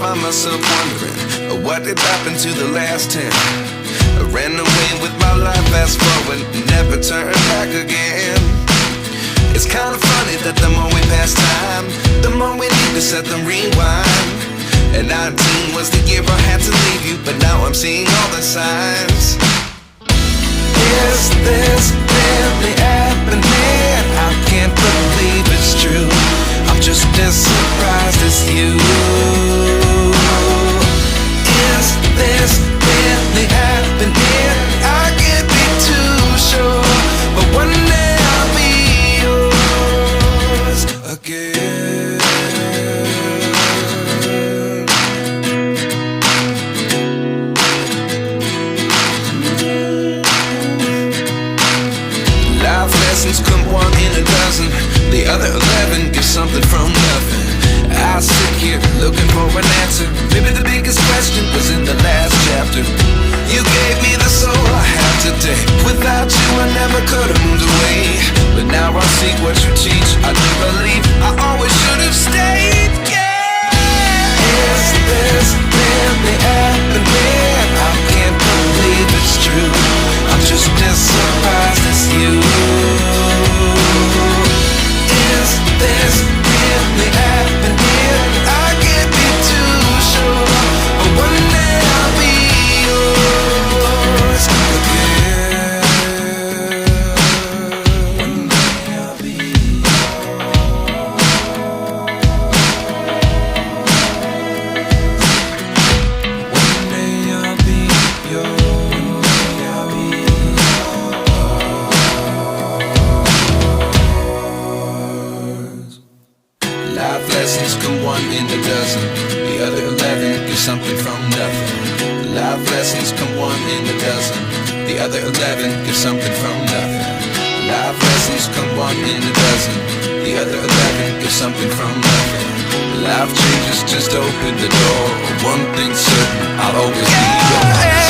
find myself wondering, what did happen to the last 10? I ran away with my life, fast forward, never turn back again. It's kind of funny that the more we pass time, the more we need to set them rewind. And 19 was the year I had to leave you, but now I'm seeing all the signs. Is this really happening? I can't believe it's true. I'm just as surprised as you. Is this really happening? I can't be too sure, but one day I'll be yours again. Life lessons come one in a dozen, the other 11 give something from nothing. I sit here looking for an answer. Maybe the biggest question was in the last chapter. You gave me the soul I have today. Without you I never could have moved away. But now I see what you teach. I do believe I always should have stayed. Yeah. Is this really happening? I can't believe it's true. I'm just as surprised as you. Is this really happening? I can't be too sure, but one day I'll be yours again. One day I'll be yours. One day I'll be yours. One day I'll be yours. Life lessons come one in a dozen, the other 11 give something from nothing. Life lessons come one in a dozen, the other 11 give something from nothing. Life lessons come one in a dozen, the other 11 give something from nothing. Life changes just open the door. One thing's certain, I'll always be yours.